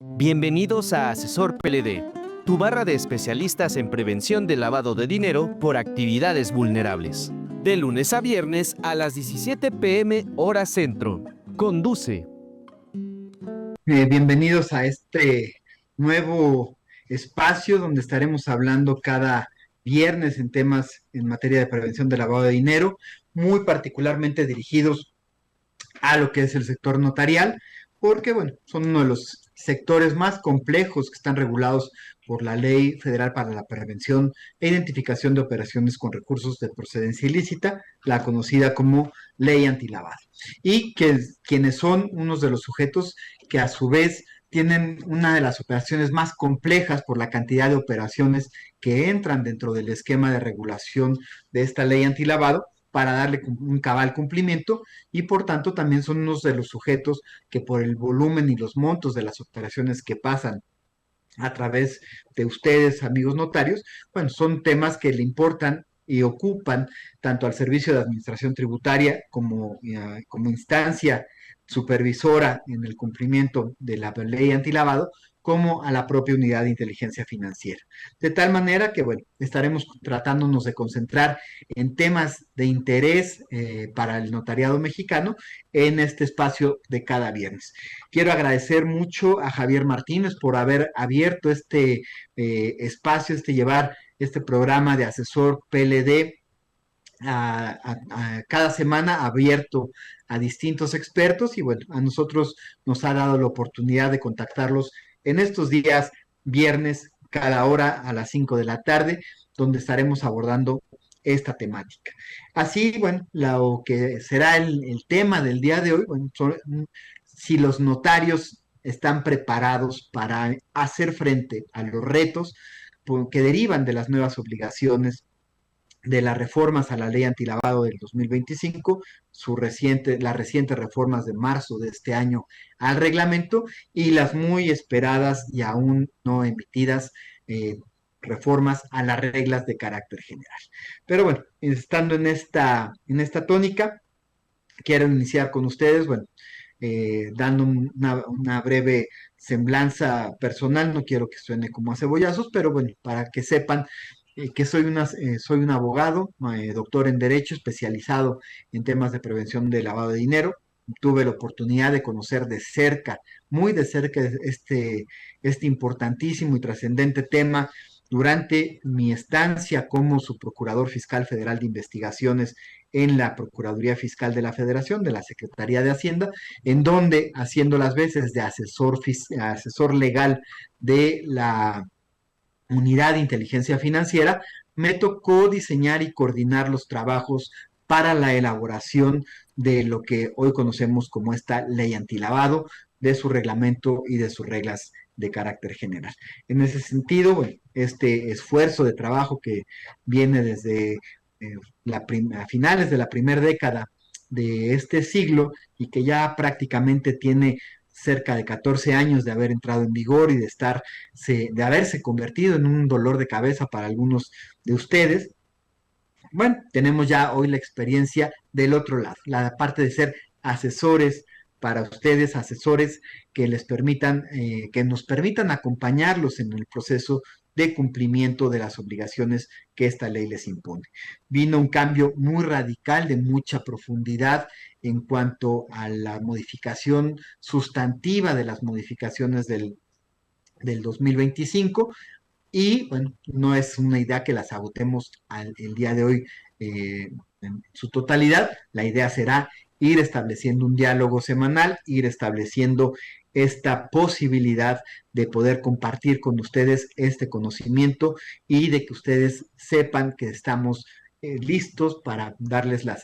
Bienvenidos a Asesor PLD, tu barra de especialistas en prevención del lavado de dinero por actividades vulnerables. De lunes a viernes a las 17 p.m. hora centro. Conduce. Bienvenidos a este nuevo espacio donde estaremos hablando cada viernes en temas en materia de prevención del lavado de dinero, muy particularmente dirigidos a lo que es el sector notarial, porque bueno, son uno de los sectores más complejos que están regulados por la Ley Federal para la Prevención e Identificación de Operaciones con Recursos de Procedencia Ilícita, la conocida como Ley Antilavado, y que quienes son unos de los sujetos que a su vez tienen una de las operaciones más complejas por la cantidad de operaciones que entran dentro del esquema de regulación de esta ley antilavado para darle un cabal cumplimiento, y por tanto también son unos de los sujetos que por el volumen y los montos de las operaciones que pasan a través de ustedes, amigos notarios, bueno, son temas que le importan y ocupan tanto al Servicio de Administración Tributaria como instancia supervisora en el cumplimiento de la ley antilavado, como a la propia unidad de inteligencia financiera. De tal manera que, bueno, estaremos tratándonos de concentrar en temas de interés para el notariado mexicano en este espacio de cada viernes. Quiero agradecer mucho a Javier Martínez por haber abierto este espacio, llevar este programa de asesor PLD a cada semana abierto a distintos expertos, y bueno, a nosotros nos ha dado la oportunidad de contactarlos en estos días viernes cada hora a las 5 de la tarde, donde estaremos abordando esta temática. Así, bueno, lo que será el tema del día de hoy, bueno, si los notarios están preparados para hacer frente a los retos que derivan de las nuevas obligaciones de las reformas a la ley antilavado del 2025, las recientes reformas de marzo de este año al reglamento, y las muy esperadas y aún no emitidas reformas a las reglas de carácter general. Pero bueno, estando en esta tónica, quiero iniciar con ustedes, bueno, dando una breve semblanza personal. No quiero que suene como a cebollazos, pero bueno, para que sepan que soy un abogado, doctor en Derecho, especializado en temas de prevención de lavado de dinero. Tuve la oportunidad de conocer de cerca, muy de cerca, este importantísimo y trascendente tema durante mi estancia como subprocurador fiscal federal de investigaciones en la Procuraduría Fiscal de la Federación, de la Secretaría de Hacienda, en donde, haciendo las veces de asesor legal de la Unidad de Inteligencia Financiera, me tocó diseñar y coordinar los trabajos para la elaboración de lo que hoy conocemos como esta ley antilavado, de su reglamento y de sus reglas de carácter general. En ese sentido, bueno, este esfuerzo de trabajo que viene desde a finales de la primera década de este siglo, y que ya prácticamente tiene cerca de 14 años de haber entrado en vigor y de haberse convertido en un dolor de cabeza para algunos de ustedes. Bueno, tenemos ya hoy la experiencia del otro lado, la parte de ser asesores para ustedes, asesores que nos permitan acompañarlos en el proceso de cumplimiento de las obligaciones que esta ley les impone. Vino un cambio muy radical, de mucha profundidad, en cuanto a la modificación sustantiva de las modificaciones del 2025, y bueno, no es una idea que las agotemos el día de hoy en su totalidad. La idea será ir estableciendo un diálogo semanal, ir estableciendo esta posibilidad de poder compartir con ustedes este conocimiento, y de que ustedes sepan que estamos listos para darles la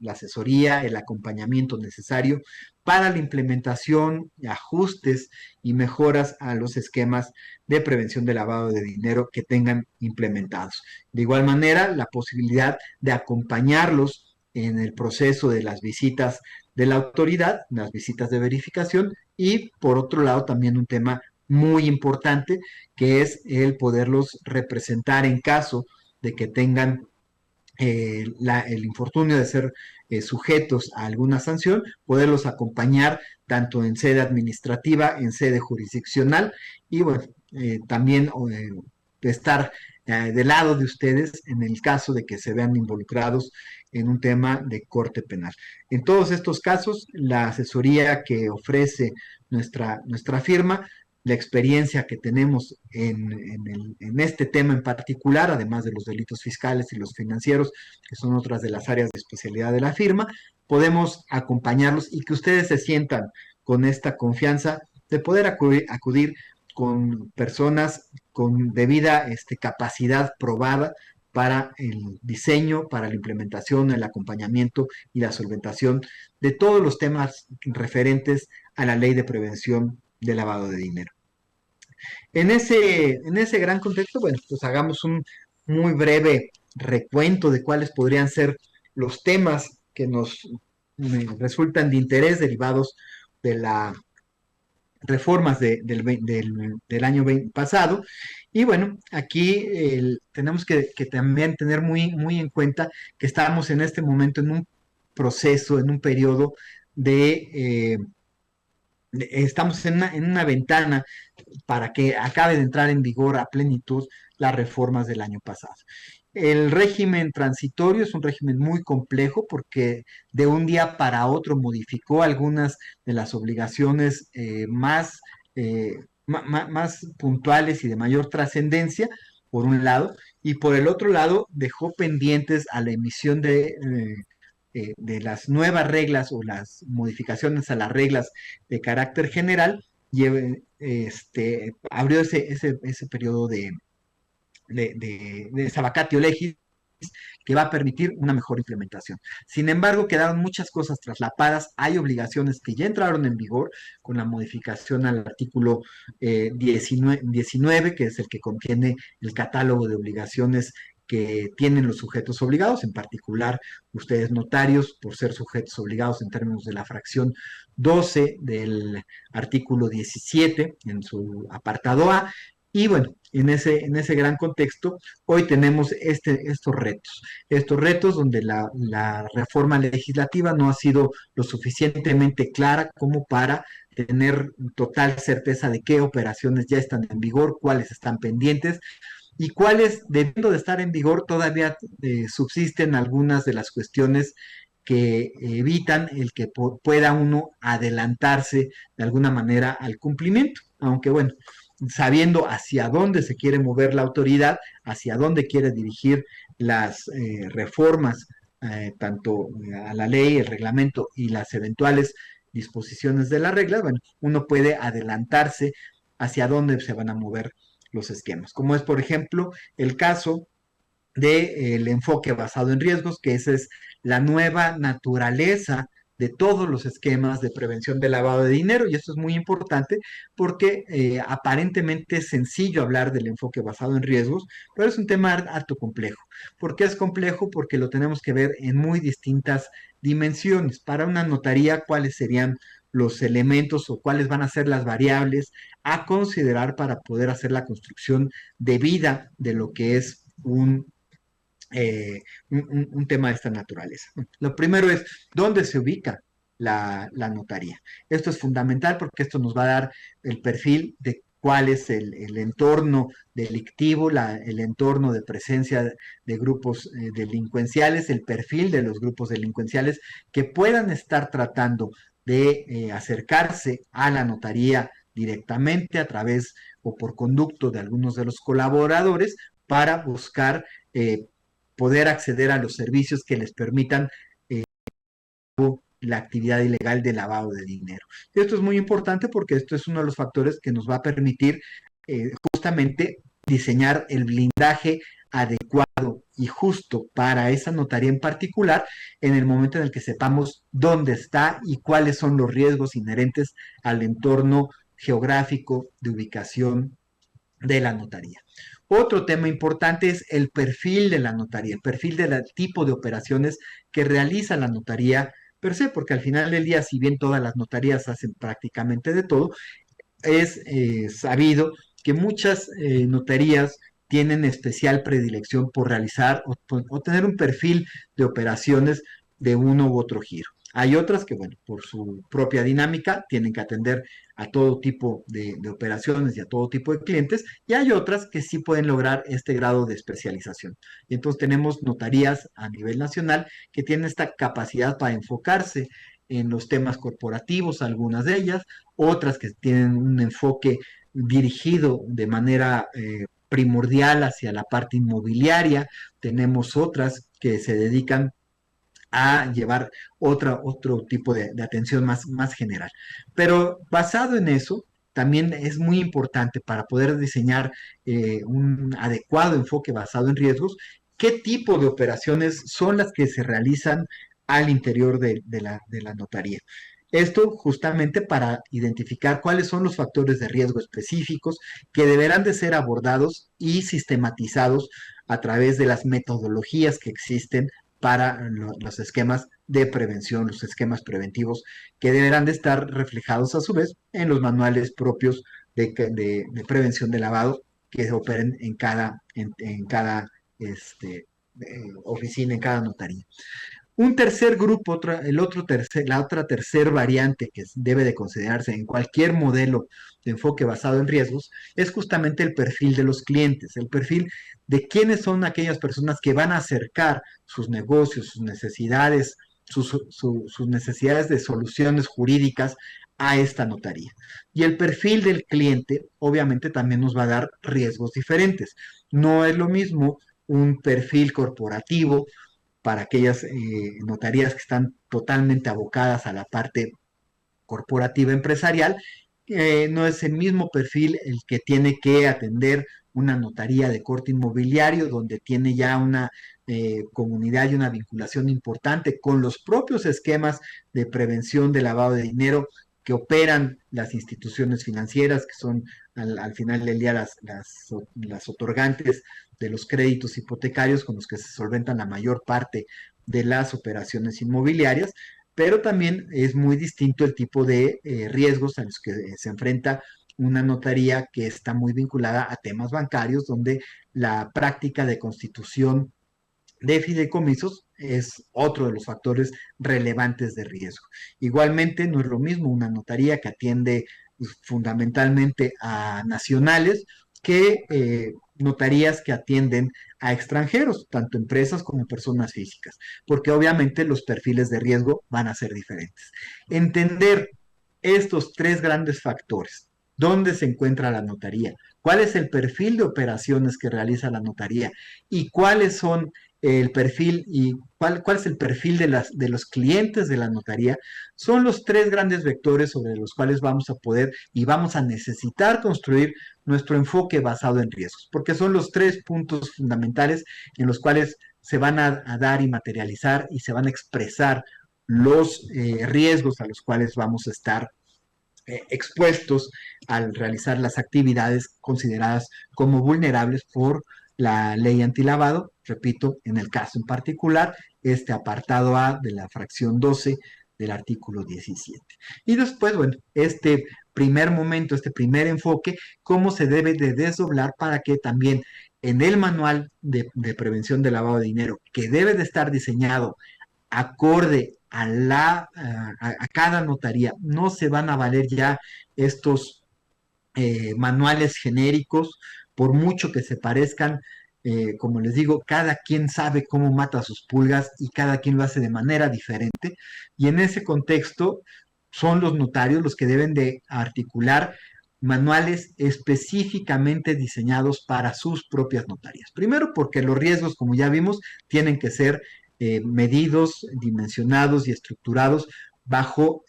asesoría, el acompañamiento necesario para la implementación, ajustes y mejoras a los esquemas de prevención de lavado de dinero que tengan implementados. De igual manera, la posibilidad de acompañarlos en el proceso de las visitas de la autoridad, las visitas de verificación, y por otro lado también un tema muy importante, que es el poderlos representar en caso de que tengan el infortunio de ser sujetos a alguna sanción, poderlos acompañar tanto en sede administrativa, en sede jurisdiccional, y bueno, también estar del lado de ustedes en el caso de que se vean involucrados en un tema de corte penal. En todos estos casos, la asesoría que ofrece nuestra firma, la experiencia que tenemos en este tema en particular, además de los delitos fiscales y los financieros, que son otras de las áreas de especialidad de la firma, podemos acompañarlos y que ustedes se sientan con esta confianza de poder acudir con personas con debida capacidad probada para el diseño, para la implementación, el acompañamiento y la solventación de todos los temas referentes a la ley de prevención de lavado de dinero. En ese gran contexto, bueno, pues hagamos un muy breve recuento de cuáles podrían ser los temas que nos resultan de interés derivados de las reformas del año pasado. Y bueno, aquí tenemos que también tener muy en cuenta que estamos en este momento en un proceso, en un periodo estamos en una ventana para que acabe de entrar en vigor a plenitud las reformas del año pasado. El régimen transitorio es un régimen muy complejo porque de un día para otro modificó algunas de las obligaciones más puntuales y de mayor trascendencia, por un lado, y por el otro lado dejó pendientes a la emisión de las nuevas reglas o las modificaciones a las reglas de carácter general, y abrió ese periodo de vacatio legis que va a permitir una mejor implementación. Sin embargo, quedaron muchas cosas traslapadas, hay obligaciones que ya entraron en vigor con la modificación al artículo 19, que es el que contiene el catálogo de obligaciones que tienen los sujetos obligados, en particular ustedes notarios, por ser sujetos obligados en términos de la fracción 12 del artículo 17 en su apartado A. Y bueno, en ese gran contexto, hoy tenemos estos retos donde la reforma legislativa no ha sido lo suficientemente clara como para tener total certeza de qué operaciones ya están en vigor, cuáles están pendientes y cuáles, debiendo de estar en vigor, todavía subsisten algunas de las cuestiones que evitan el que pueda uno adelantarse de alguna manera al cumplimiento. Aunque bueno, sabiendo hacia dónde se quiere mover la autoridad, hacia dónde quiere dirigir las reformas, tanto a la ley, el reglamento y las eventuales disposiciones de las reglas, bueno, uno puede adelantarse hacia dónde se van a mover los esquemas, como es, por ejemplo, el caso del enfoque basado en riesgos, que esa es la nueva naturaleza de todos los esquemas de prevención de lavado de dinero, y esto es muy importante porque aparentemente es sencillo hablar del enfoque basado en riesgos, pero es un tema harto complejo. ¿Por qué es complejo? Porque lo tenemos que ver en muy distintas dimensiones. Para una notaría, ¿cuáles serían los elementos o cuáles van a ser las variables a considerar para poder hacer la construcción debida de lo que es un tema de esta naturaleza? Lo primero es dónde se ubica la notaría. Esto es fundamental porque esto nos va a dar el perfil de cuál es el entorno delictivo, el entorno de presencia de grupos delincuenciales, el perfil de los grupos delincuenciales que puedan estar tratando de acercarse a la notaría directamente a través o por conducto de algunos de los colaboradores para buscar poder acceder a los servicios que les permitan la actividad ilegal de lavado de dinero. Y esto es muy importante porque esto es uno de los factores que nos va a permitir justamente diseñar el blindaje adecuado y justo para esa notaría en particular en el momento en el que sepamos dónde está y cuáles son los riesgos inherentes al entorno geográfico de ubicación de la notaría. Otro tema importante es el perfil de la notaría, el perfil del tipo de operaciones que realiza la notaría per se, porque al final del día, si bien todas las notarías hacen prácticamente de todo, es sabido que muchas notarías tienen especial predilección por realizar o tener un perfil de operaciones de uno u otro giro. Hay otras que, bueno, por su propia dinámica tienen que atender a todo tipo de operaciones y a todo tipo de clientes, y hay otras que sí pueden lograr este grado de especialización. Y entonces tenemos notarías a nivel nacional que tienen esta capacidad para enfocarse en los temas corporativos, algunas de ellas, otras que tienen un enfoque dirigido de manera primordial hacia la parte inmobiliaria, tenemos otras que se dedican a llevar otro tipo de atención más general. Pero basado en eso, también es muy importante para poder diseñar un adecuado enfoque basado en riesgos, qué tipo de operaciones son las que se realizan al interior de la notaría. Esto justamente para identificar cuáles son los factores de riesgo específicos que deberán de ser abordados y sistematizados a través de las metodologías que existen para los esquemas de prevención, los esquemas preventivos que deberán de estar reflejados a su vez en los manuales propios de prevención de lavado que operen en cada oficina, en cada notaría. Un tercer grupo, la otra tercer variante que debe de considerarse en cualquier modelo de enfoque basado en riesgos es justamente el perfil de los clientes, el perfil de quiénes son aquellas personas que van a acercar sus negocios, sus necesidades de soluciones jurídicas a esta notaría. Y el perfil del cliente obviamente también nos va a dar riesgos diferentes. No es lo mismo un perfil corporativo para aquellas notarías que están totalmente abocadas a la parte corporativa empresarial. No es el mismo perfil el que tiene que atender una notaría de corte inmobiliario, donde tiene ya una comunidad y una vinculación importante con los propios esquemas de prevención de lavado de dinero que operan las instituciones financieras, que son al final del día las otorgantes de los créditos hipotecarios con los que se solventan la mayor parte de las operaciones inmobiliarias, pero también es muy distinto el tipo de riesgos a los que se enfrenta una notaría que está muy vinculada a temas bancarios, donde la práctica de constitución de fideicomisos es otro de los factores relevantes de riesgo. Igualmente, no es lo mismo una notaría que atiende fundamentalmente a nacionales que notarías que atienden a extranjeros, tanto empresas como personas físicas, porque obviamente los perfiles de riesgo van a ser diferentes. Entender estos tres grandes factores: dónde se encuentra la notaría, cuál es el perfil de operaciones que realiza la notaría y cuáles son el perfil y cuál es el perfil de los clientes de la notaría, son los tres grandes vectores sobre los cuales vamos a poder y vamos a necesitar construir nuestro enfoque basado en riesgos, porque son los tres puntos fundamentales en los cuales se van a dar y materializar y se van a expresar los riesgos a los cuales vamos a estar expuestos al realizar las actividades consideradas como vulnerables por la ley antilavado. Repito, en el caso en particular, este apartado A de la fracción 12 del artículo 17. Y después, bueno, este primer momento, este primer enfoque, cómo se debe de desdoblar para que también en el manual de prevención de lavado de dinero, que debe de estar diseñado acorde a cada notaría. No se van a valer ya estos manuales genéricos, por mucho que se parezcan. Como les digo, cada quien sabe cómo mata sus pulgas y cada quien lo hace de manera diferente. Y en ese contexto son los notarios los que deben de articular manuales específicamente diseñados para sus propias notarías. Primero porque los riesgos, como ya vimos, tienen que ser medidos, dimensionados y estructurados bajo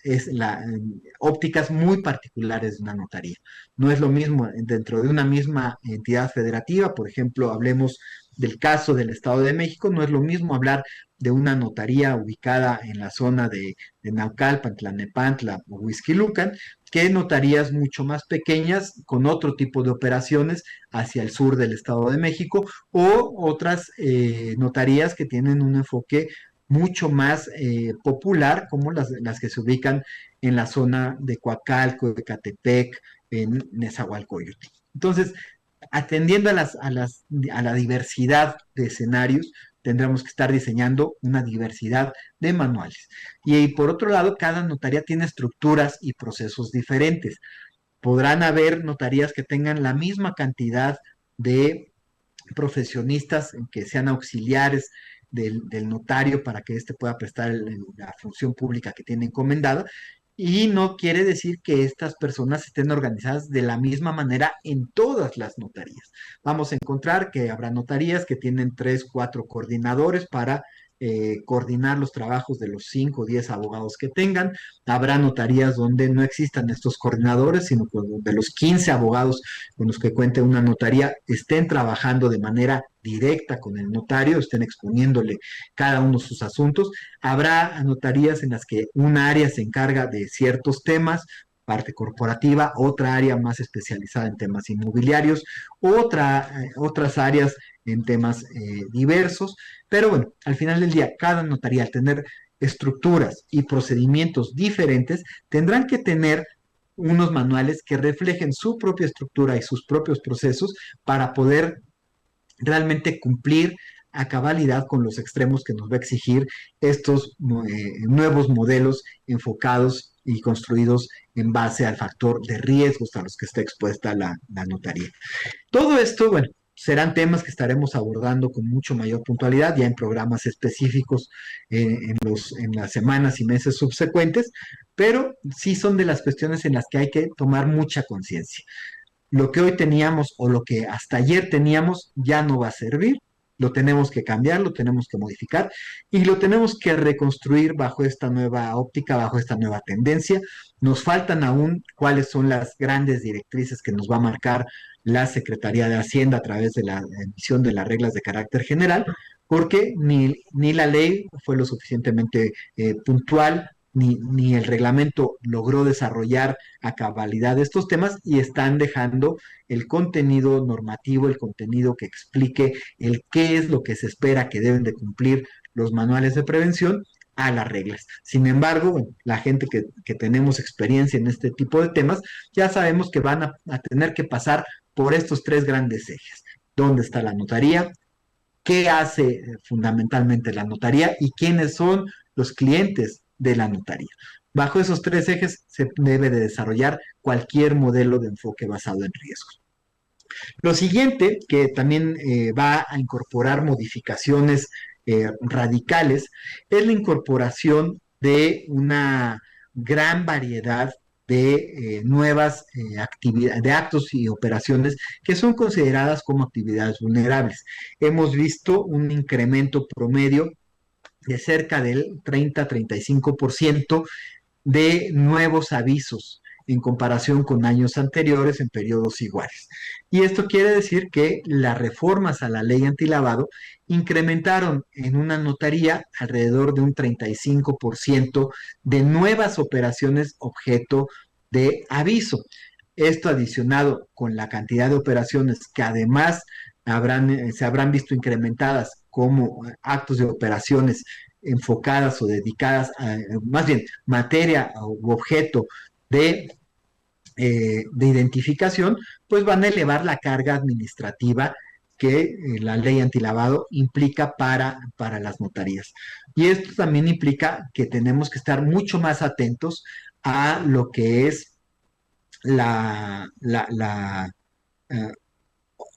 ópticas muy particulares de una notaría. No es lo mismo dentro de una misma entidad federativa, por ejemplo, hablemos del caso del Estado de México, no es lo mismo hablar de una notaría ubicada en la zona de Naucalpan, Tlalnepantla o Huixquilucan, que notarías mucho más pequeñas con otro tipo de operaciones hacia el sur del Estado de México, o otras notarías que tienen un enfoque mucho más popular, como las que se ubican en la zona de Coacalco, de Catepec, en Nezahualcóyotl. Entonces, atendiendo a la diversidad de escenarios, tendremos que estar diseñando una diversidad de manuales. Y por otro lado, cada notaría tiene estructuras y procesos diferentes. Podrán haber notarías que tengan la misma cantidad de profesionistas que sean auxiliares del notario para que éste pueda prestar la función pública que tiene encomendada. Y no quiere decir que estas personas estén organizadas de la misma manera en todas las notarías. Vamos a encontrar que habrá notarías que tienen 3, 4 coordinadores para coordinar los trabajos de los 5 o 10 abogados que tengan. Habrá notarías donde no existan estos coordinadores, sino que de los 15 abogados con los que cuente una notaría estén trabajando de manera directa con el notario, estén exponiéndole cada uno de sus asuntos. Habrá notarías en las que una área se encarga de ciertos temas, parte corporativa, otra área más especializada en temas inmobiliarios, otras áreas en temas diversos, pero bueno, al final del día, cada notaría al tener estructuras y procedimientos diferentes, tendrán que tener unos manuales que reflejen su propia estructura y sus propios procesos para poder realmente cumplir a cabalidad con los extremos que nos va a exigir estos nuevos modelos enfocados y construidos en base al factor de riesgos a los que está expuesta la notaría. Todo esto, bueno, serán temas que estaremos abordando con mucho mayor puntualidad ya en programas específicos en las semanas y meses subsecuentes, pero sí son de las cuestiones en las que hay que tomar mucha conciencia. Lo que hoy teníamos o lo que hasta ayer teníamos ya no va a servir, lo tenemos que cambiar, lo tenemos que modificar y lo tenemos que reconstruir bajo esta nueva óptica, bajo esta nueva tendencia. Nos faltan aún cuáles son las grandes directrices que nos va a marcar la Secretaría de Hacienda a través de la emisión de las reglas de carácter general, porque ni la ley fue lo suficientemente puntual, ni el reglamento logró desarrollar a cabalidad estos temas y están dejando el contenido normativo, el contenido que explique el qué es lo que se espera que deben de cumplir los manuales de prevención a las reglas. Sin embargo, bueno, la gente que tenemos experiencia en este tipo de temas, ya sabemos que van a tener que pasar por estos 3 grandes ejes. ¿Dónde está la notaría? ¿Qué hace fundamentalmente la notaría? ¿Y quiénes son los clientes de la notaría? Bajo esos 3 ejes se debe de desarrollar cualquier modelo de enfoque basado en riesgos. Lo siguiente, que también va a incorporar modificaciones radicales, es la incorporación de una gran variedad de nuevas actividades, de actos y operaciones que son consideradas como actividades vulnerables. Hemos visto un incremento promedio de cerca del 30-35% de nuevos avisos en comparación con años anteriores en periodos iguales. Y esto quiere decir que las reformas a la ley antilavado incrementaron en una notaría alrededor de un 35% de nuevas operaciones objeto de aviso. Esto adicionado con la cantidad de operaciones que además se habrán visto incrementadas como actos de operaciones enfocadas o dedicadas a, más bien, materia u objeto de identificación, pues van a elevar la carga administrativa que la ley antilavado implica para las notarías. Y esto también implica que tenemos que estar mucho más atentos a lo que es eh,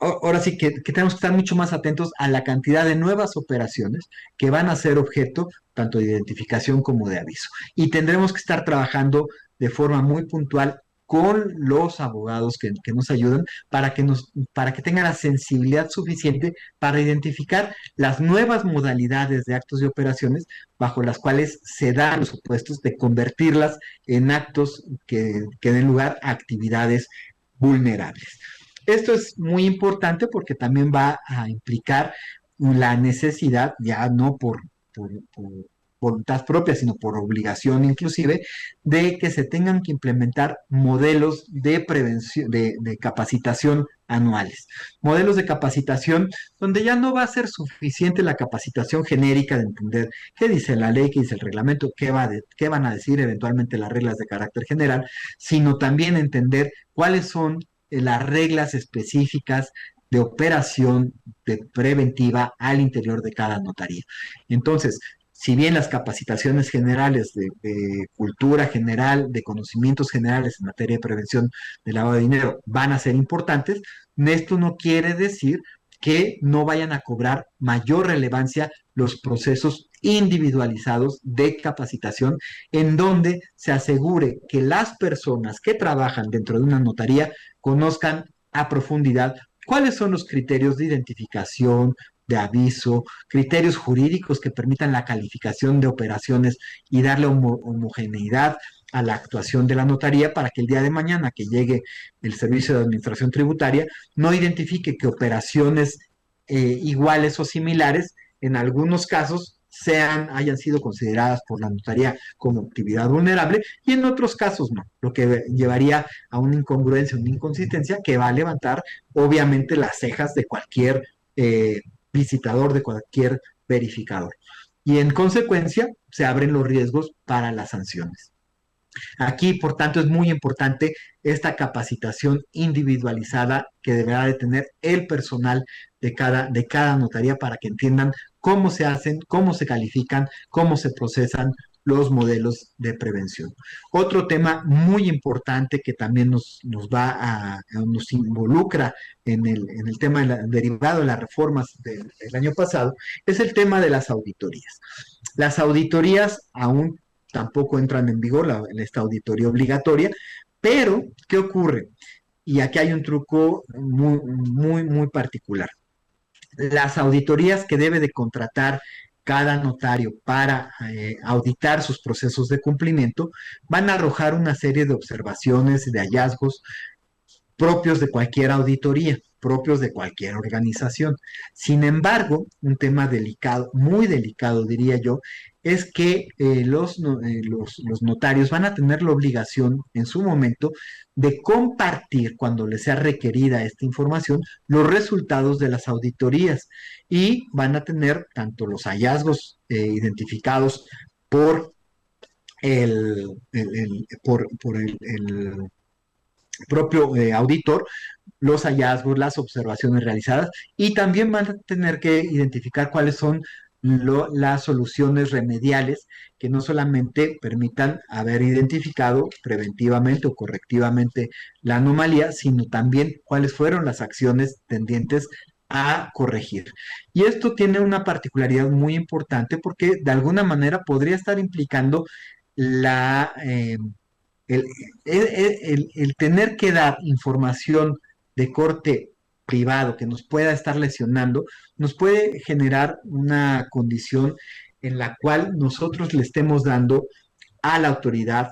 ahora sí que tenemos que estar mucho más atentos a la cantidad de nuevas operaciones que van a ser objeto tanto de identificación como de aviso. Y tendremos que estar trabajando de forma muy puntual con los abogados que nos ayudan para que tengan la sensibilidad suficiente para identificar las nuevas modalidades de actos y operaciones bajo las cuales se dan los supuestos de convertirlas en actos que den lugar a actividades vulnerables. Esto es muy importante porque también va a implicar la necesidad, ya no por voluntad propia, sino por obligación inclusive, de que se tengan que implementar modelos de prevención, de capacitación anuales. Modelos de capacitación donde ya no va a ser suficiente la capacitación genérica de entender qué dice la ley, qué dice el reglamento, qué van a decir eventualmente las reglas de carácter general, sino también entender cuáles son las reglas específicas de operación de preventiva al interior de cada notaría. Entonces, si bien las capacitaciones generales de cultura general, de conocimientos generales en materia de prevención del lavado de dinero van a ser importantes, esto no quiere decir que no vayan a cobrar mayor relevancia los procesos individualizados de capacitación en donde se asegure que las personas que trabajan dentro de una notaría conozcan a profundidad cuáles son los criterios de identificación, de aviso, criterios jurídicos que permitan la calificación de operaciones y darle homogeneidad a la actuación de la notaría para que el día de mañana que llegue el servicio de administración tributaria no identifique que operaciones iguales o similares en algunos casos hayan sido consideradas por la notaría como actividad vulnerable y en otros casos no, lo que llevaría a una incongruencia, una inconsistencia que va a levantar obviamente las cejas de cualquier visitador, de cualquier verificador. Y en consecuencia se abren los riesgos para las sanciones. Aquí, por tanto, es muy importante esta capacitación individualizada que deberá de tener el personal de cada notaría para que entiendan cómo se hacen, cómo se califican, cómo se procesan los modelos de prevención. Otro tema muy importante que también nos involucra en el tema derivado de las reformas del año pasado es el tema de las auditorías. Las auditorías aún tampoco entran en vigor, esta auditoría obligatoria, pero ¿qué ocurre? Y aquí hay un truco muy particular. Las auditorías que debe de contratar cada notario para auditar sus procesos de cumplimiento van a arrojar una serie de observaciones, de hallazgos propios de cualquier auditoría, propios de cualquier organización. Sin embargo, un tema delicado, muy delicado diría yo, es que los notarios van a tener la obligación en su momento de compartir, cuando les sea requerida esta información, los resultados de las auditorías y van a tener tanto los hallazgos identificados por el propio auditor, los hallazgos, las observaciones realizadas y también van a tener que identificar cuáles son las soluciones remediales que no solamente permitan haber identificado preventivamente o correctivamente la anomalía, sino también cuáles fueron las acciones tendientes a corregir. Y esto tiene una particularidad muy importante porque de alguna manera podría estar implicando la, el, el tener que dar información de corte privado que nos pueda estar lesionando, nos puede generar una condición en la cual nosotros le estemos dando a la autoridad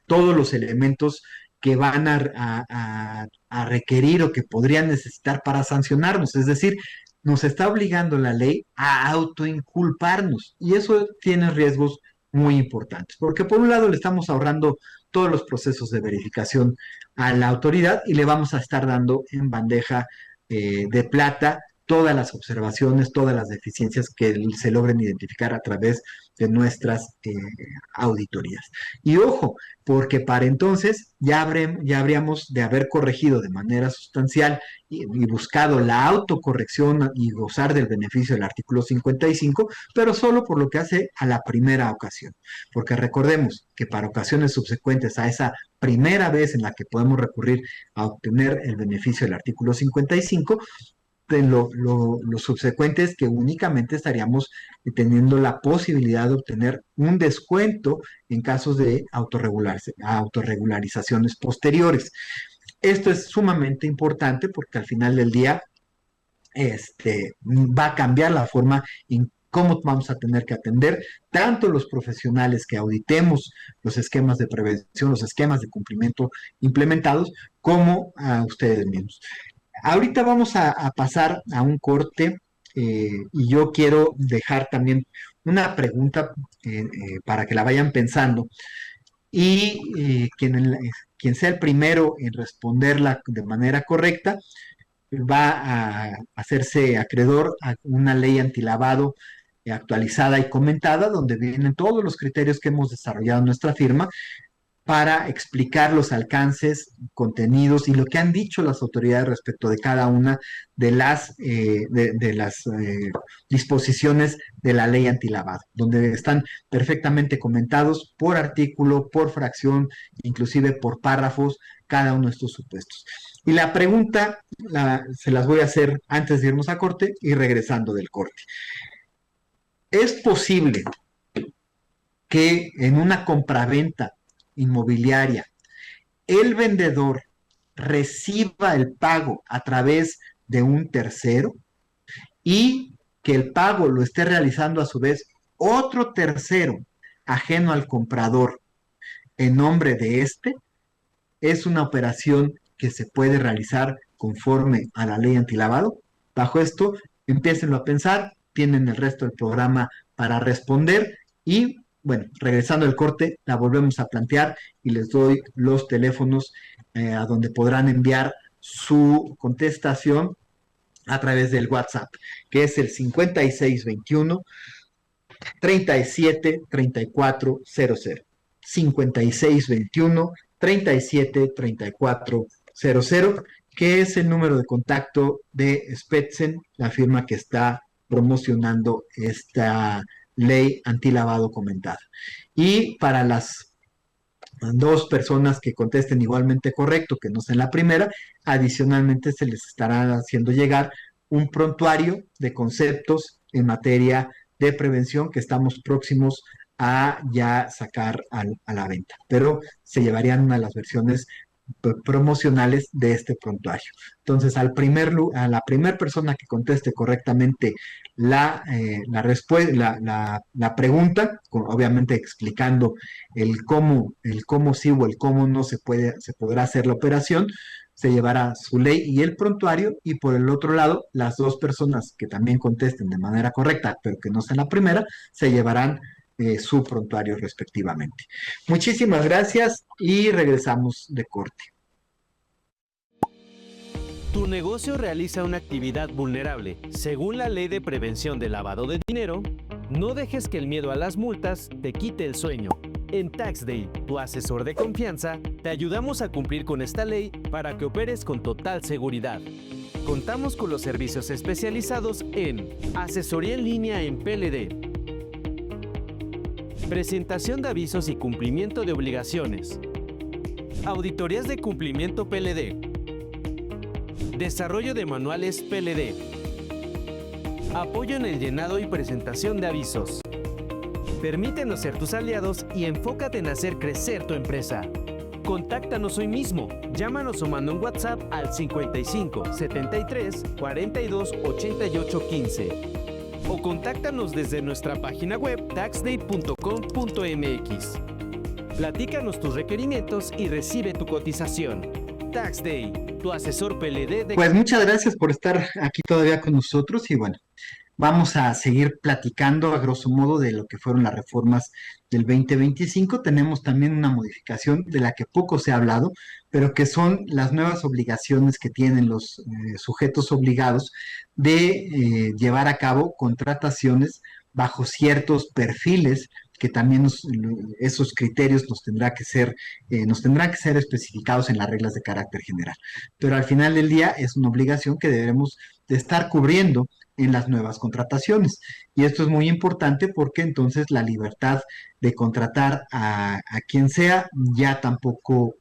todos los elementos que van a requerir o que podrían necesitar para sancionarnos. Es decir, nos está obligando la ley a autoinculparnos y eso tiene riesgos muy importantes, porque por un lado le estamos ahorrando todos los procesos de verificación a la autoridad y le vamos a estar dando en bandeja de plata todas las observaciones, todas las deficiencias que se logren identificar a través de nuestras auditorías. Y ojo, porque para entonces ya habríamos de haber corregido de manera sustancial y buscado la autocorrección y gozar del beneficio del artículo 55, pero solo por lo que hace a la primera ocasión. Porque recordemos que para ocasiones subsecuentes a esa primera vez en la que podemos recurrir a obtener el beneficio del artículo 55, de lo subsecuente es que únicamente estaríamos teniendo la posibilidad de obtener un descuento en casos de autorregularizaciones posteriores. Esto es sumamente importante porque al final del día va a cambiar la forma en cómo vamos a tener que atender tanto los profesionales que auditemos los esquemas de prevención, los esquemas de cumplimiento implementados, como a ustedes mismos. Ahorita vamos a pasar a un corte y yo quiero dejar también una pregunta para que la vayan pensando y quien sea el primero en responderla de manera correcta va a hacerse acreedor a una ley antilavado actualizada y comentada donde vienen todos los criterios que hemos desarrollado en nuestra firma para explicar los alcances, contenidos y lo que han dicho las autoridades respecto de cada una de las disposiciones de la ley antilavado, donde están perfectamente comentados por artículo, por fracción, inclusive por párrafos, cada uno de estos supuestos. Y la pregunta se las voy a hacer antes de irnos a corte y regresando del corte. ¿Es posible que en una compraventa inmobiliaria el vendedor reciba el pago a través de un tercero y que el pago lo esté realizando a su vez otro tercero ajeno al comprador en nombre de este? ¿Es una operación que se puede realizar conforme a la ley antilavado? Bajo esto, empiecenlo a pensar, tienen el resto del programa para responder y, bueno, regresando al corte, la volvemos a plantear y les doy los teléfonos a donde podrán enviar su contestación a través del WhatsApp, que es el 5621 37 34 00. 5621 37 34 00, que es el número de contacto de Spetzen, la firma que está promocionando esta ley antilavado comentada. Y para las dos personas que contesten igualmente correcto, que no sea en la primera, adicionalmente se les estará haciendo llegar un prontuario de conceptos en materia de prevención que estamos próximos a ya sacar a la venta, pero se llevarían una de las versiones promocionales de este prontuario. Entonces, a la primera persona que conteste correctamente la pregunta, obviamente explicando el cómo sí o el cómo no se podrá hacer la operación, se llevará su ley y el prontuario, y por el otro lado, las dos personas que también contesten de manera correcta, pero que no sea la primera, se llevarán su prontuario respectivamente. Muchísimas gracias y regresamos de corte. Tu negocio realiza una actividad vulnerable. Según la Ley de Prevención del Lavado de Dinero, no dejes que el miedo a las multas te quite el sueño. En TaxDay, tu asesor de confianza, te ayudamos a cumplir con esta ley para que operes con total seguridad. Contamos con los servicios especializados en asesoría en línea en PLD, presentación de avisos y cumplimiento de obligaciones, auditorías de cumplimiento PLD, desarrollo de manuales PLD, apoyo en el llenado y presentación de avisos. Permítenos ser tus aliados y enfócate en hacer crecer tu empresa. Contáctanos hoy mismo. Llámanos o manda un WhatsApp al 55 73 42 88 15. O contáctanos desde nuestra página web taxday.com.mx. Platícanos tus requerimientos y recibe tu cotización. TaxDay, tu asesor PLD de... Pues muchas gracias por estar aquí todavía con nosotros y bueno, vamos a seguir platicando a grosso modo de lo que fueron las reformas del 2025. Tenemos también una modificación de la que poco se ha hablado, pero que son las nuevas obligaciones que tienen los sujetos obligados de llevar a cabo contrataciones bajo ciertos perfiles que también esos criterios nos tendrán que ser especificados en las reglas de carácter general. Pero al final del día es una obligación que debemos de estar cubriendo en las nuevas contrataciones. Y esto es muy importante porque entonces la libertad de contratar a quien sea ya tampoco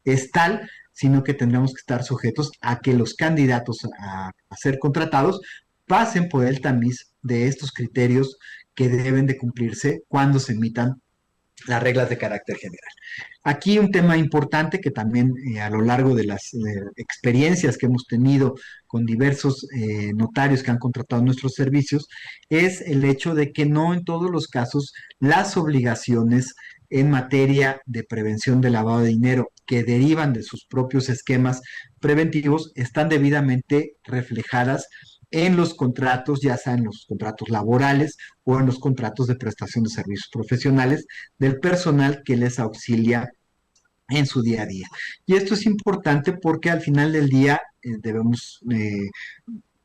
es tal, sino que tendremos que estar sujetos a que los candidatos a ser contratados pasen por el tamiz de estos criterios que deben de cumplirse cuando se emitan las reglas de carácter general. Aquí un tema importante que también a lo largo de las experiencias que hemos tenido con diversos notarios que han contratado nuestros servicios es el hecho de que no en todos los casos las obligaciones en materia de prevención de lavado de dinero que derivan de sus propios esquemas preventivos están debidamente reflejadas en los contratos, ya sea en los contratos laborales o en los contratos de prestación de servicios profesionales del personal que les auxilia en su día a día. Y esto es importante porque al final del día debemos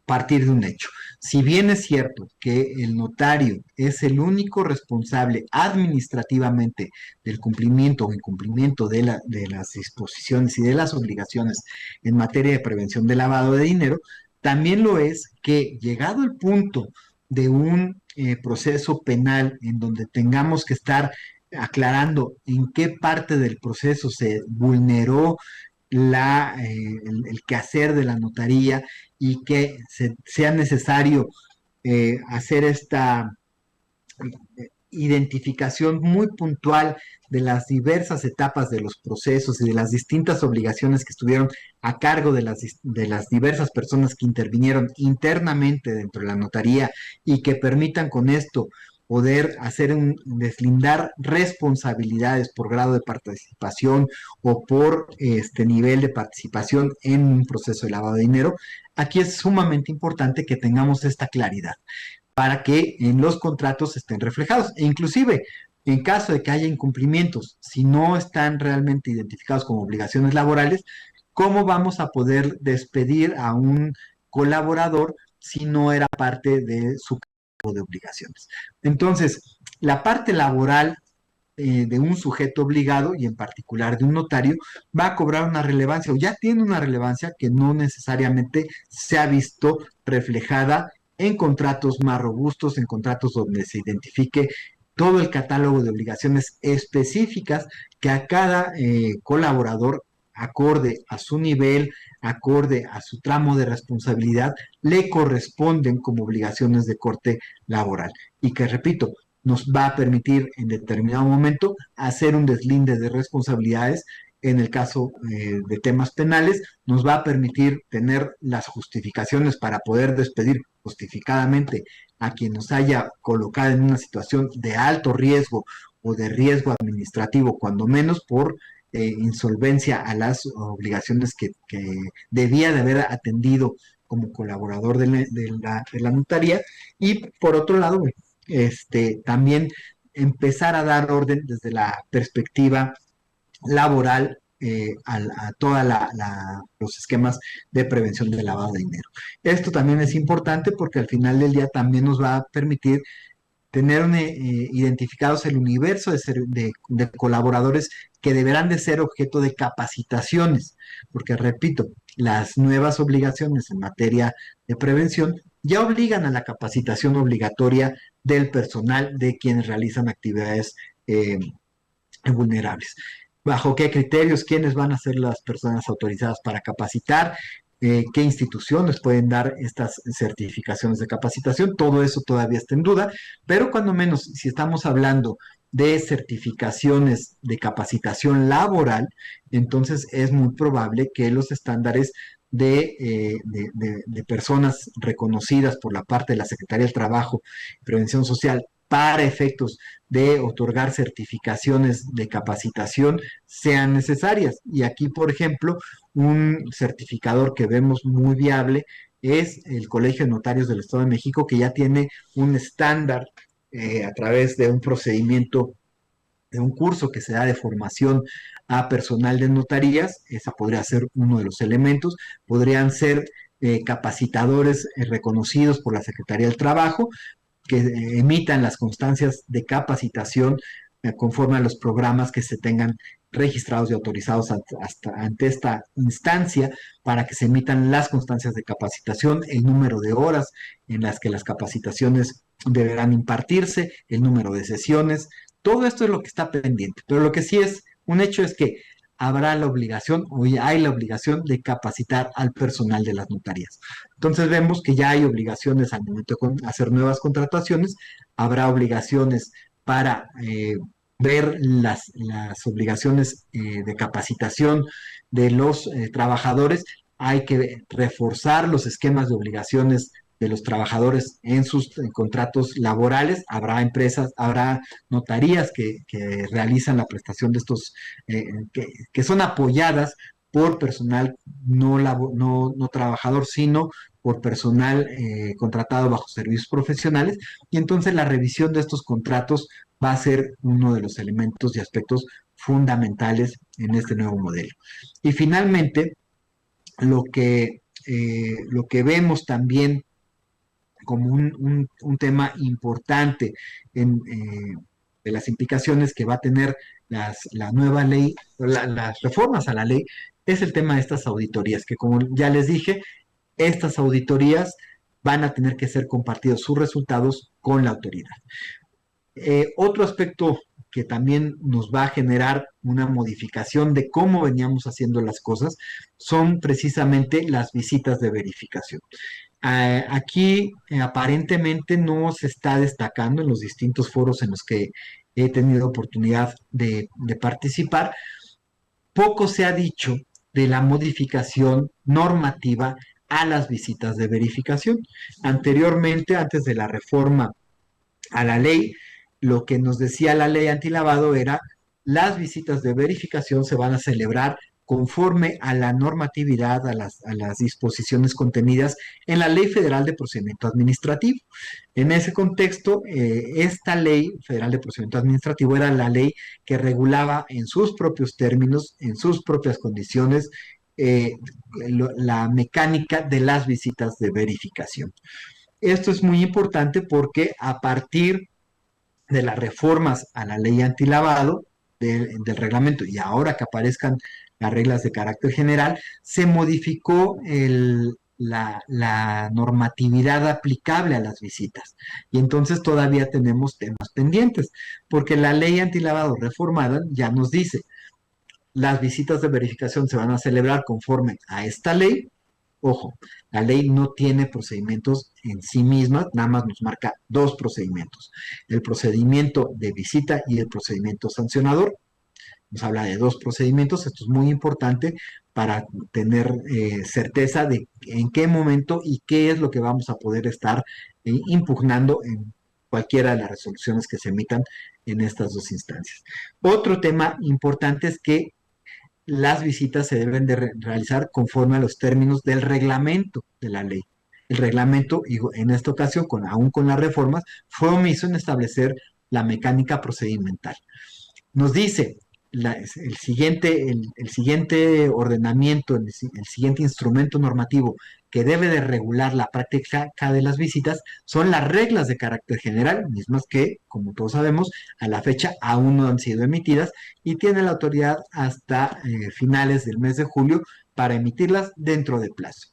partir de un hecho. Si bien es cierto que el notario es el único responsable administrativamente del cumplimiento o incumplimiento de las disposiciones y de las obligaciones en materia de prevención de lavado de dinero, también lo es que llegado el punto de un proceso penal en donde tengamos que estar aclarando en qué parte del proceso se vulneró el quehacer de la notaría y que sea necesario hacer esta identificación muy puntual de las diversas etapas de los procesos y de las distintas obligaciones que estuvieron a cargo de las diversas personas que intervinieron internamente dentro de la notaría y que permitan con esto poder deslindar responsabilidades por grado de participación o por este nivel de participación en un proceso de lavado de dinero, aquí es sumamente importante que tengamos esta claridad para que en los contratos estén reflejados. E inclusive, en caso de que haya incumplimientos, si no están realmente identificados como obligaciones laborales, ¿cómo vamos a poder despedir a un colaborador si no era parte de su campo de obligaciones? Entonces, la parte laboral de un sujeto obligado y en particular de un notario va a cobrar una relevancia o ya tiene una relevancia que no necesariamente se ha visto reflejada en contratos más robustos, en contratos donde se identifique todo el catálogo de obligaciones específicas que a cada colaborador, acorde a su nivel, acorde a su tramo de responsabilidad, le corresponden como obligaciones de corte laboral. Y que, repito, nos va a permitir en determinado momento hacer un deslinde de responsabilidades. En el caso de temas penales, nos va a permitir tener las justificaciones para poder despedir justificadamente a quien nos haya colocado en una situación de alto riesgo o de riesgo administrativo, cuando menos por insolvencia a las obligaciones que debía de haber atendido como colaborador de la notaría. Y por otro lado, bueno, también empezar a dar orden desde la perspectiva laboral a todos los esquemas de prevención de lavado de dinero. Esto también es importante porque al final del día también nos va a permitir tener identificados el universo de colaboradores que deberán de ser objeto de capacitaciones, porque repito, las nuevas obligaciones en materia de prevención ya obligan a la capacitación obligatoria del personal de quienes realizan actividades vulnerables. ¿Bajo qué criterios? ¿Quiénes van a ser las personas autorizadas para capacitar? ¿Qué instituciones pueden dar estas certificaciones de capacitación? Todo eso todavía está en duda, pero cuando menos, si estamos hablando de certificaciones de capacitación laboral, entonces es muy probable que los estándares de personas reconocidas por la parte de la Secretaría del Trabajo y Prevención Social para efectos de otorgar certificaciones de capacitación sean necesarias. Y aquí, por ejemplo, un certificador que vemos muy viable es el Colegio de Notarios del Estado de México, que ya tiene un estándar a través de un procedimiento, de un curso que se da de formación a personal de notarías. Esa podría ser uno de los elementos. Podrían ser capacitadores reconocidos por la Secretaría del Trabajo, que emitan las constancias de capacitación conforme a los programas que se tengan registrados y autorizados ante esta instancia para que se emitan las constancias de capacitación, el número de horas en las que las capacitaciones deberán impartirse, el número de sesiones, todo esto es lo que está pendiente, pero lo que sí es un hecho es que habrá la obligación, o ya hay la obligación de capacitar al personal de las notarías. Entonces vemos que ya hay obligaciones al momento de hacer nuevas contrataciones, habrá obligaciones para ver las obligaciones de capacitación de los trabajadores, hay que reforzar los esquemas de obligaciones de los trabajadores en sus contratos laborales, habrá empresas, habrá notarías que realizan la prestación de estos, que son apoyadas por personal no trabajador, sino por personal contratado bajo servicios profesionales, y entonces la revisión de estos contratos va a ser uno de los elementos y aspectos fundamentales en este nuevo modelo. Y finalmente, lo que lo que vemos también como un tema importante de las implicaciones que va a tener la nueva ley, las reformas a la ley, es el tema de estas auditorías, que como ya les dije, estas auditorías van a tener que ser compartidos sus resultados con la autoridad. Otro aspecto que también nos va a generar una modificación de cómo veníamos haciendo las cosas son precisamente las visitas de verificación. Aquí aparentemente no se está destacando en los distintos foros en los que he tenido oportunidad de participar. Poco se ha dicho de la modificación normativa a las visitas de verificación. Anteriormente, antes de la reforma a la ley, lo que nos decía la ley antilavado era las visitas de verificación se van a celebrar conforme a la normatividad, a las disposiciones contenidas en la Ley Federal de Procedimiento Administrativo. En ese contexto, esta Ley Federal de Procedimiento Administrativo era la ley que regulaba en sus propios términos, en sus propias condiciones, eh, la mecánica de las visitas de verificación. Esto es muy importante porque a partir de las reformas a la ley antilavado del reglamento y ahora que aparezcan las reglas de carácter general, se modificó la normatividad aplicable a las visitas. Y entonces todavía tenemos temas pendientes, porque la ley antilavado reformada ya nos dice, las visitas de verificación se van a celebrar conforme a esta ley. Ojo, la ley no tiene procedimientos en sí misma, nada más nos marca dos procedimientos. El procedimiento de visita y el procedimiento sancionador. Nos habla de dos procedimientos, esto es muy importante para tener certeza de en qué momento y qué es lo que vamos a poder estar impugnando en cualquiera de las resoluciones que se emitan en estas dos instancias. Otro tema importante es que las visitas se deben de realizar conforme a los términos del reglamento de la ley. El reglamento, en esta ocasión, aún con las reformas, fue omiso en establecer la mecánica procedimental. Nos dice el siguiente ordenamiento, el siguiente instrumento normativo que debe de regular la práctica de las visitas son las reglas de carácter general, mismas que, como todos sabemos, a la fecha aún no han sido emitidas y tiene la autoridad hasta finales del mes de julio para emitirlas dentro de plazo.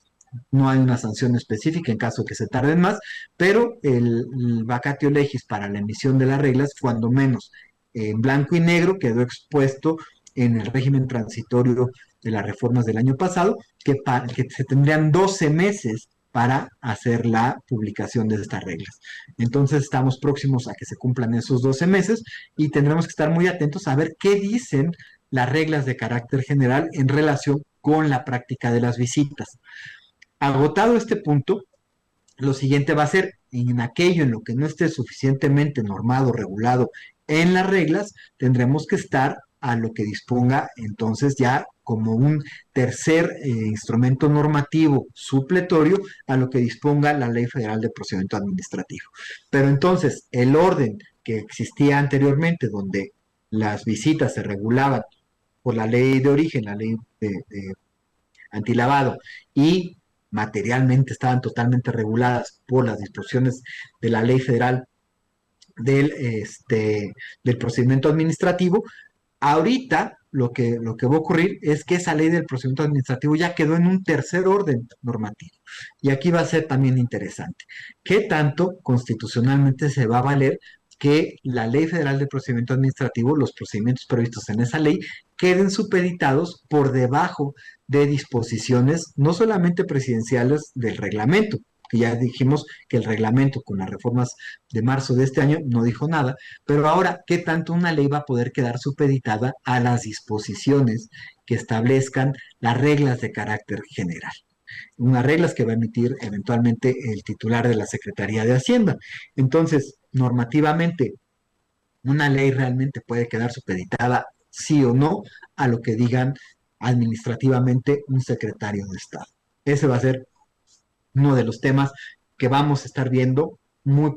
No hay una sanción específica en caso de que se tarden más, pero el vacatio legis para la emisión de las reglas, cuando menos en blanco y negro, quedó expuesto en el régimen transitorio de las reformas del año pasado, que se tendrían 12 meses para hacer la publicación de estas reglas. Entonces estamos próximos a que se cumplan esos 12 meses y tendremos que estar muy atentos a ver qué dicen las reglas de carácter general en relación con la práctica de las visitas. Agotado este punto, lo siguiente va a ser en aquello en lo que no esté suficientemente normado, regulado en las reglas, tendremos que estar a lo que disponga entonces ya como un tercer instrumento normativo supletorio a lo que disponga la Ley Federal de Procedimiento Administrativo. Pero entonces el orden que existía anteriormente, donde las visitas se regulaban por la ley de origen, la ley de antilavado, y materialmente estaban totalmente reguladas por las disposiciones de la ley federal del procedimiento administrativo. Ahorita lo que va a ocurrir es que esa ley del procedimiento administrativo ya quedó en un tercer orden normativo. Y aquí va a ser también interesante. ¿Qué tanto constitucionalmente se va a valer que la Ley Federal de Procedimiento Administrativo, los procedimientos previstos en esa ley, queden supeditados por debajo de disposiciones no solamente presidenciales del reglamento, que ya dijimos que el reglamento con las reformas de marzo de este año no dijo nada, pero ahora, ¿qué tanto una ley va a poder quedar supeditada a las disposiciones que establezcan las reglas de carácter general? Unas reglas que va a emitir eventualmente el titular de la Secretaría de Hacienda. Entonces, normativamente, una ley realmente puede quedar supeditada, sí o no, a lo que digan administrativamente un secretario de Estado. Ese va a ser uno de los temas que vamos a estar viendo muy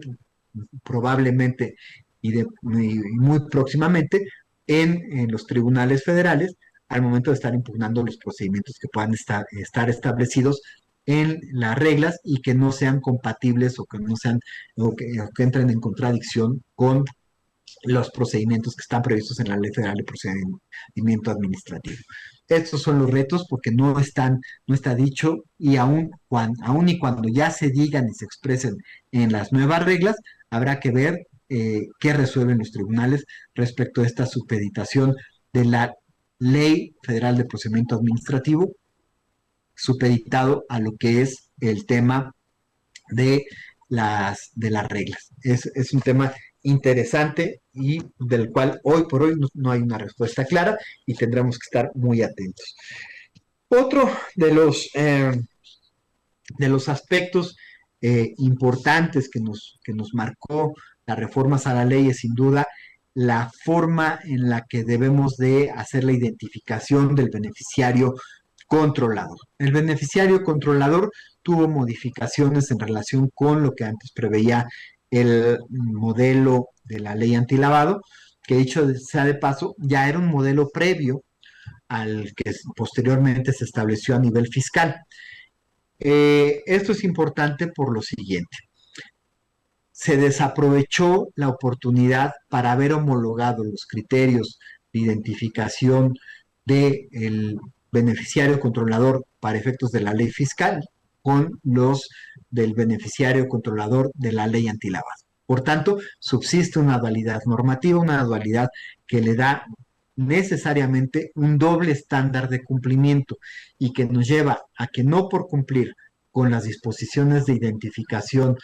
probablemente y muy próximamente en los tribunales federales al momento de estar impugnando los procedimientos que puedan estar establecidos en las reglas y que no sean compatibles o que no sean o que entren en contradicción con los procedimientos que están previstos en la Ley Federal de Procedimiento Administrativo. Estos son los retos porque no está dicho y aún y cuando ya se digan y se expresen en las nuevas reglas, habrá que ver qué resuelven los tribunales respecto a esta supeditación de la Ley Federal de Procedimiento Administrativo, supeditado a lo que es el tema de de las reglas. Es un tema interesante y del cual hoy por hoy no hay una respuesta clara y tendremos que estar muy atentos. Otro de los aspectos importantes que nos marcó las reformas a la ley es sin duda la forma en la que debemos de hacer la identificación del beneficiario controlador. El beneficiario controlador tuvo modificaciones en relación con lo que antes preveía el modelo de la ley antilavado, que dicho sea de paso, ya era un modelo previo al que posteriormente se estableció a nivel fiscal. Esto es importante por lo siguiente. Se desaprovechó la oportunidad para haber homologado los criterios de identificación del beneficiario controlador para efectos de la ley fiscal con los del beneficiario controlador de la ley antilavado. Por tanto, subsiste una dualidad normativa, una dualidad que le da necesariamente un doble estándar de cumplimiento y que nos lleva a que no por cumplir con las disposiciones de identificación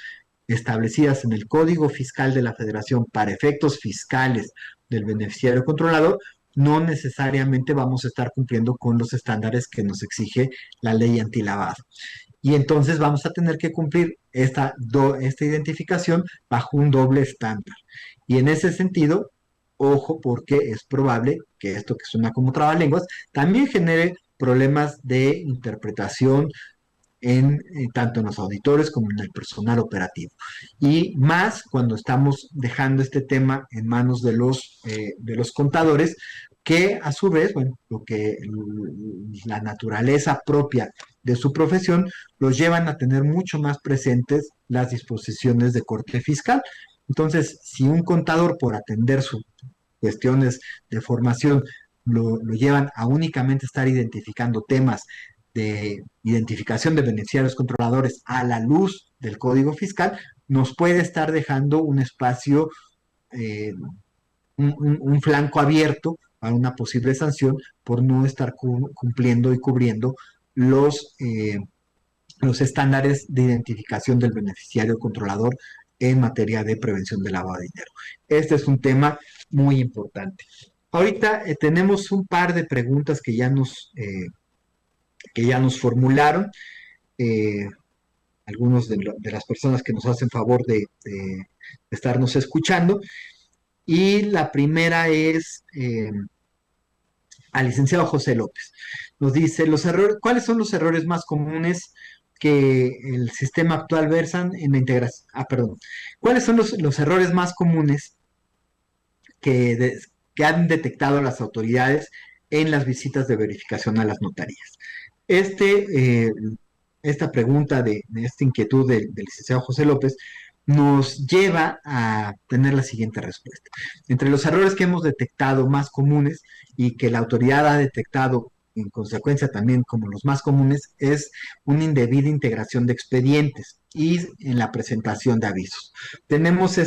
establecidas en el Código Fiscal de la Federación para efectos fiscales del beneficiario controlador, no necesariamente vamos a estar cumpliendo con los estándares que nos exige la ley antilavado. Y entonces vamos a tener que cumplir esta identificación bajo un doble estándar. Y en ese sentido, ojo, porque es probable que esto que suena como trabalenguas también genere problemas de interpretación tanto en los auditores como en el personal operativo. Y más cuando estamos dejando este tema en manos de los contadores, que a su vez, bueno, la naturaleza propia de su profesión los llevan a tener mucho más presentes las disposiciones de corte fiscal. Entonces, si un contador por atender sus cuestiones de formación lo llevan a únicamente estar identificando temas de identificación de beneficiarios controladores a la luz del Código Fiscal, nos puede estar dejando un espacio, eh, un flanco abierto para una posible sanción por no estar cumpliendo y cubriendo los estándares de identificación del beneficiario controlador en materia de prevención del lavado de dinero. Este es un tema muy importante. Ahorita tenemos un par de preguntas que ya nos formularon eh, algunos de las personas que nos hacen favor de estarnos escuchando. Y la primera es al licenciado José López. Nos dice, ¿cuáles son los errores más comunes que el sistema actual versan en la integración? Perdón. ¿Cuáles son los errores más comunes que han detectado las autoridades en las visitas de verificación a las notarías? Esta pregunta de esta inquietud del licenciado José López nos lleva a tener la siguiente respuesta. Entre los errores que hemos detectado más comunes y que la autoridad ha detectado en consecuencia también como los más comunes es una indebida integración de expedientes y en la presentación de avisos. Tenemos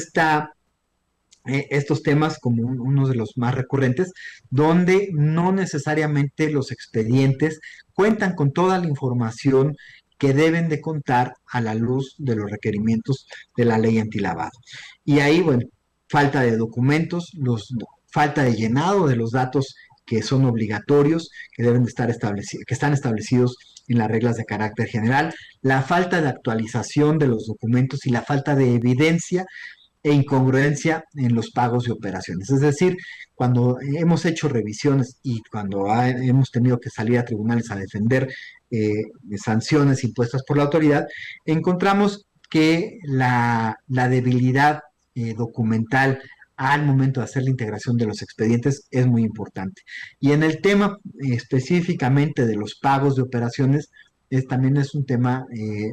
estos temas como uno de los más recurrentes, donde no necesariamente los expedientes cuentan con toda la información que deben de contar a la luz de los requerimientos de la ley antilavado. Y ahí, bueno, falta de documentos, falta de llenado de los datos que son obligatorios, que deben de estar establecidos, que están establecidos en las reglas de carácter general, la falta de actualización de los documentos y la falta de evidencia e incongruencia en los pagos y operaciones. Es decir, cuando hemos hecho revisiones y cuando hemos tenido que salir a tribunales a defender sanciones impuestas por la autoridad, encontramos que la debilidad documental al momento de hacer la integración de los expedientes es muy importante. Y en el tema específicamente de los pagos de operaciones, también es un tema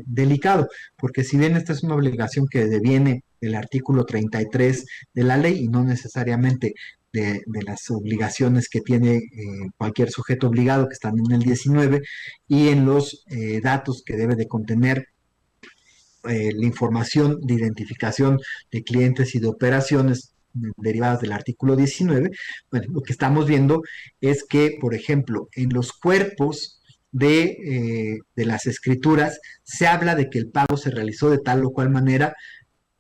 delicado, porque si bien esta es una obligación que deviene del artículo 33 de la ley y no necesariamente de las obligaciones que tiene cualquier sujeto obligado que están en el 19 y en los datos que debe de contener la información de identificación de clientes y de operaciones derivadas del artículo 19, bueno, lo que estamos viendo es que, por ejemplo, en los cuerpos de las escrituras se habla de que el pago se realizó de tal o cual manera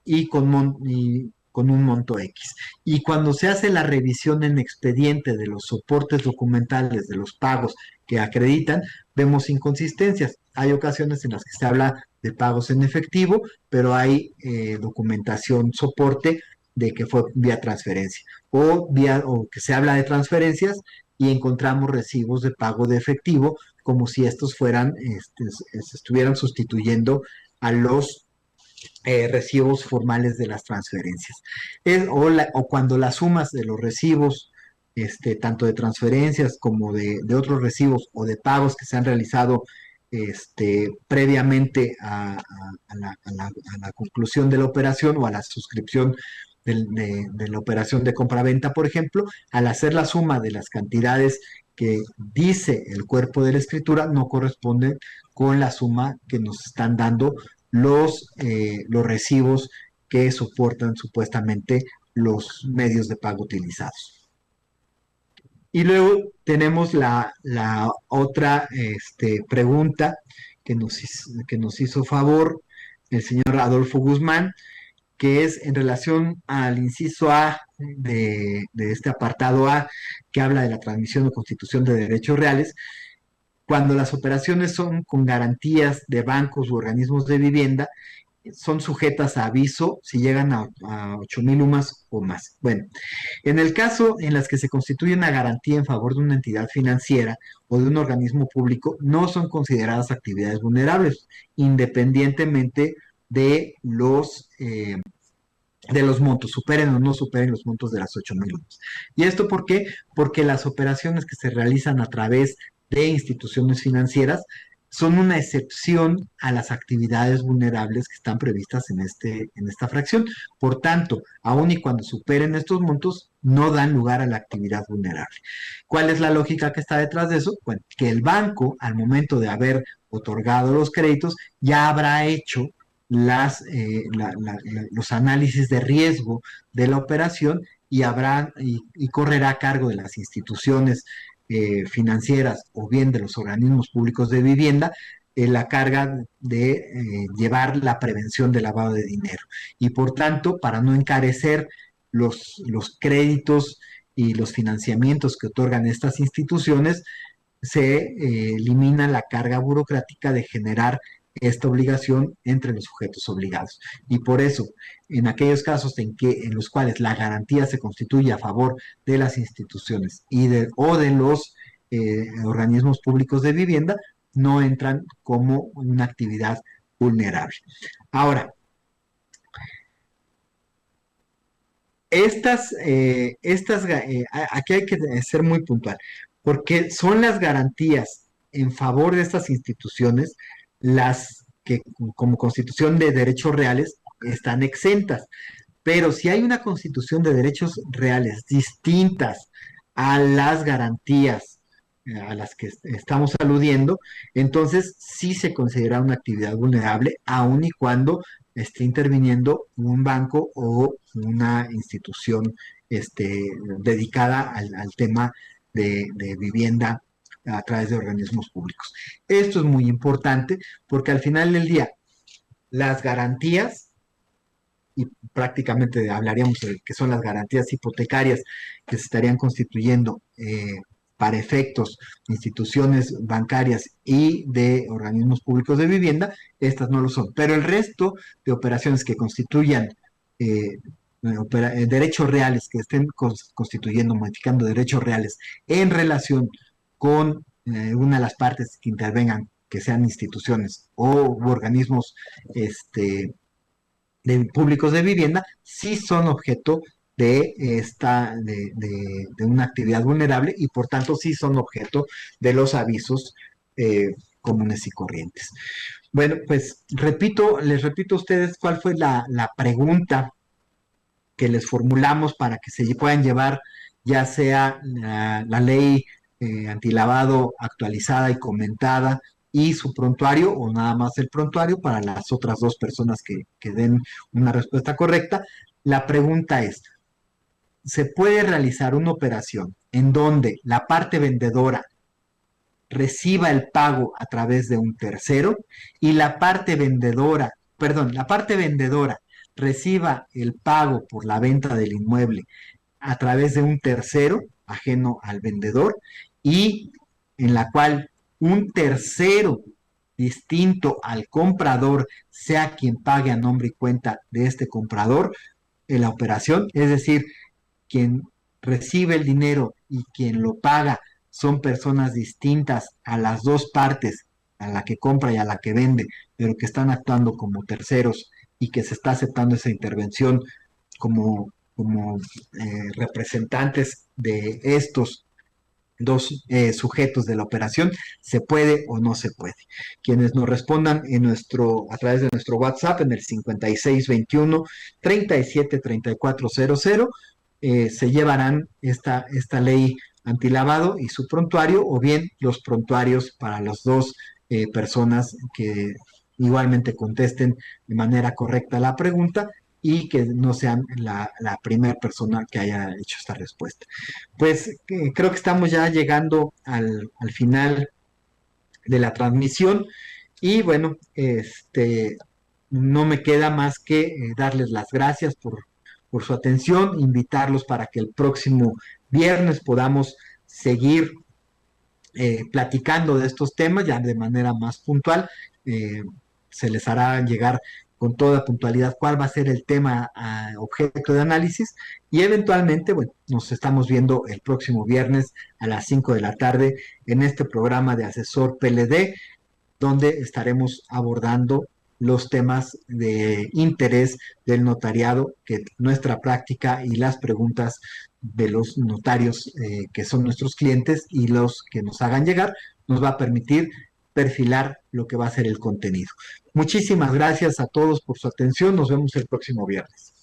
y con un monto X. Y cuando se hace la revisión en expediente de los soportes documentales de los pagos que acreditan, vemos inconsistencias. Hay ocasiones en las que se habla de pagos en efectivo, pero hay documentación, soporte de que fue vía transferencia. O que se habla de transferencias y encontramos recibos de pago de efectivo como si estos fueran, se estuvieran sustituyendo a los recibos formales de las transferencias. O cuando las sumas de los recibos, tanto de transferencias como de otros recibos o de pagos que se han realizado previamente a la conclusión de la operación o a la suscripción de la operación de compraventa, por ejemplo, al hacer la suma de las cantidades que dice el cuerpo de la escritura, no corresponde con la suma que nos están dando los recibos que soportan supuestamente los medios de pago utilizados. Y luego tenemos la otra pregunta que nos hizo favor el señor Adolfo Guzmán, que es en relación al inciso A de este apartado A, que habla de la transmisión o constitución de derechos reales, cuando las operaciones son con garantías de bancos u organismos de vivienda, son sujetas a aviso si llegan a 8,000 UMAS o más. Bueno, en el caso en las que se constituye una garantía en favor de una entidad financiera o de un organismo público, no son consideradas actividades vulnerables, independientemente de los montos, superen o no superen los montos de las 8,000 UMAS. ¿Y esto por qué? Porque las operaciones que se realizan a través de instituciones financieras son una excepción a las actividades vulnerables que están previstas en esta fracción. Por tanto, aun y cuando superen estos montos, no dan lugar a la actividad vulnerable. ¿Cuál es la lógica que está detrás de eso? Bueno, que el banco, al momento de haber otorgado los créditos, ya habrá hecho los análisis de riesgo de la operación y correrá a cargo de las instituciones financieras o bien de los organismos públicos de vivienda la carga de llevar la prevención del lavado de dinero. Y por tanto, para no encarecer los créditos y los financiamientos que otorgan estas instituciones, se elimina la carga burocrática de generar esta obligación entre los sujetos obligados. Y por eso, en aquellos casos en los cuales la garantía se constituye a favor de las instituciones o de los organismos públicos de vivienda, no entran como una actividad vulnerable. Ahora, aquí hay que ser muy puntual, porque son las garantías en favor de estas instituciones las que como constitución de derechos reales están exentas. Pero si hay una constitución de derechos reales distintas a las garantías a las que estamos aludiendo, entonces sí se considera una actividad vulnerable, aun y cuando esté interviniendo un banco o una institución dedicada al tema de vivienda a través de organismos públicos. Esto es muy importante porque al final del día, las garantías, y prácticamente hablaríamos de que son las garantías hipotecarias que se estarían constituyendo para efectos de instituciones bancarias y de organismos públicos de vivienda, estas no lo son. Pero el resto de operaciones que constituyan derechos reales, que estén constituyendo, modificando derechos reales en relación con una de las partes que intervengan, que sean instituciones o organismos públicos de vivienda, sí son objeto de una actividad vulnerable y por tanto sí son objeto de los avisos comunes y corrientes. Bueno, pues les repito a ustedes cuál fue la pregunta que les formulamos para que se puedan llevar ya sea la ley antilavado actualizada y comentada y su prontuario o nada más el prontuario para las otras dos personas que den una respuesta correcta. La pregunta es, ¿se puede realizar una operación en donde la parte vendedora reciba el pago a través de un tercero y la parte vendedora reciba el pago por la venta del inmueble a través de un tercero ajeno al vendedor y en la cual un tercero distinto al comprador sea quien pague a nombre y cuenta de este comprador en la operación, es decir, quien recibe el dinero y quien lo paga son personas distintas a las dos partes, a la que compra y a la que vende, pero que están actuando como terceros y que se está aceptando esa intervención como representantes de estos dos sujetos de la operación, ¿se puede o no se puede? Quienes nos respondan a través de nuestro WhatsApp en el 5621 373400 se llevarán esta ley antilavado y su prontuario, o bien los prontuarios para las dos personas que igualmente contesten de manera correcta la pregunta y que no sean la primera persona que haya hecho esta respuesta. Pues creo que estamos ya llegando al final de la transmisión y bueno, no me queda más que darles las gracias por su atención, invitarlos para que el próximo viernes podamos seguir platicando de estos temas ya de manera más puntual. Eh, Se les hará llegar con toda puntualidad cuál va a ser el tema objeto de análisis y eventualmente, bueno, nos estamos viendo el próximo viernes a las 5 de la tarde en este programa de Asesor PLD, donde estaremos abordando los temas de interés del notariado, que nuestra práctica y las preguntas de los notarios que son nuestros clientes y los que nos hagan llegar, nos va a permitir perfilar lo que va a ser el contenido. Muchísimas gracias a todos por su atención. Nos vemos el próximo viernes.